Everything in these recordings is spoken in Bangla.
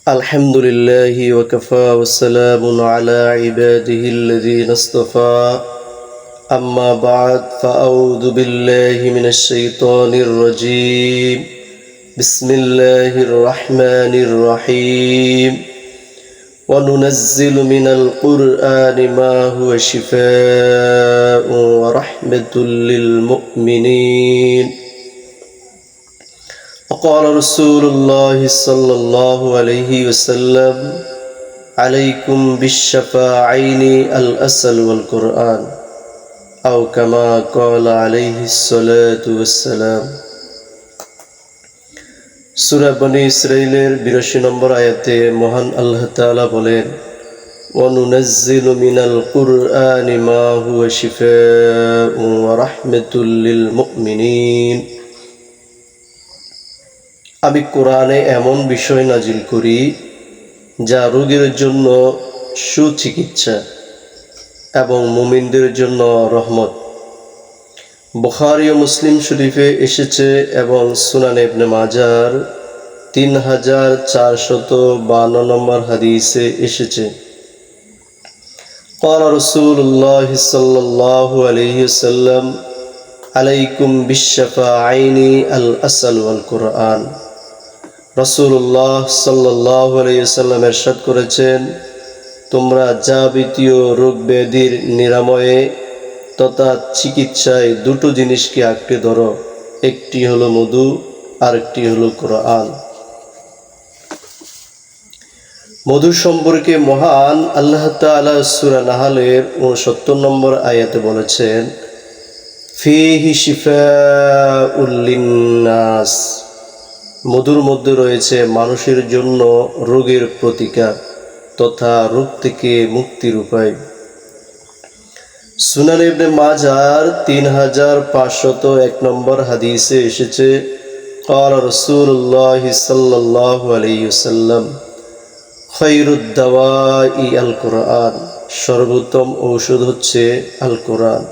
الحمد لله وكفى والسلام على عباده الذين اصطفى أما بعد فأعوذ بالله من الشيطان الرجيم بسم الله الرحمن الرحيم وننزل من القرآن ما هو شفاء ورحمة للمؤمنين وقال رسول الله صلى الله عليه وسلم عليكم بالشفاعين الأصل والقرآن أو كما قال عليه الصلاة والسلام সূরা বনী ইসরাঈলের 82 নম্বর আয়াতে মহান আল্লাহ তাআলা বলেন ওয়ানুনাজ্জিলু মিনাল কুরআনি মা হুয়া শিফাউন ওয়া রাহমাতুল লিল মুমিনিন। আমি কোরআনে এমন বিষয় নাজিল করি যা রোগীর জন্য সুচিকিৎসা এবং মুমিনদের জন্য রহমত। বুখারী ও মুসলিম শরীফে এসেছে এবং সুনান ইবনে মাজার 3452 নম্বর হাদিসে এসেছে। قال رسول الله صلى الله عليه وسلم عليكم بالشفاعين الأصل والقرآن। রাসূলুল্লাহ সাল্লাল্লাহু আলাইহি ওয়াসাল্লাম ইরশাদ করেছেন, তোমরা যাবতীয় রোগ ব্যাধির নিরাময়ে তথা চিকিৎসায় দুটো জিনিসকে আঁকড়ে ধরো, একটি হলো মধু আর একটি হলো কোরআন। মধু সম্পর্কে মহান আল্লাহ তাআলা সূরা নাহলের 69 নম্বর আয়াতে বলেছেন, ফীহি শিফাউল লিন্নাস, মধুর মধ্যে রয়েছে মানুষের জন্য রোগের প্রতিকার তথা রোগ থেকে মুক্তির উপায়। সুনান ইবনে মাজার 3501 নম্বর হাদিসে এসেছে, قال رسول الله صلى الله عليه وسلم খায়রুদ দাওয়াই আল কোরআন, সর্বোত্তম ঔষধ হচ্ছে আল কোরআন।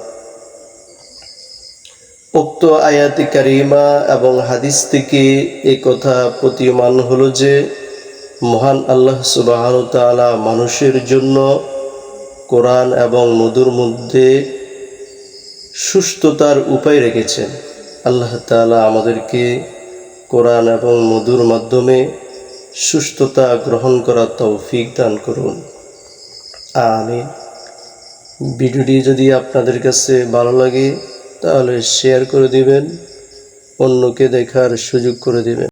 উক্ত আয়াতি কারিমা এবং হাদিস থেকে এই কথা প্রতীয়মান হলো যে মহান আল্লাহ সুবহানাহু ওয়া তাআলা মানুষের জন্য কোরআন এবং মধুর মধ্যে সুস্থতার উপায় রেখেছেন। আল্লাহ তাআলা আমাদেরকে কোরআন এবং মধুর মাধ্যমে সুস্থতা গ্রহণ করার তৌফিক দান করুন, আমিন। ভিডিওটি যদি আপনাদের কাছে ভালো লাগে তাহলে শেয়ার করে দিবেন, অন্যকে দেখার সুযোগ করে দিবেন।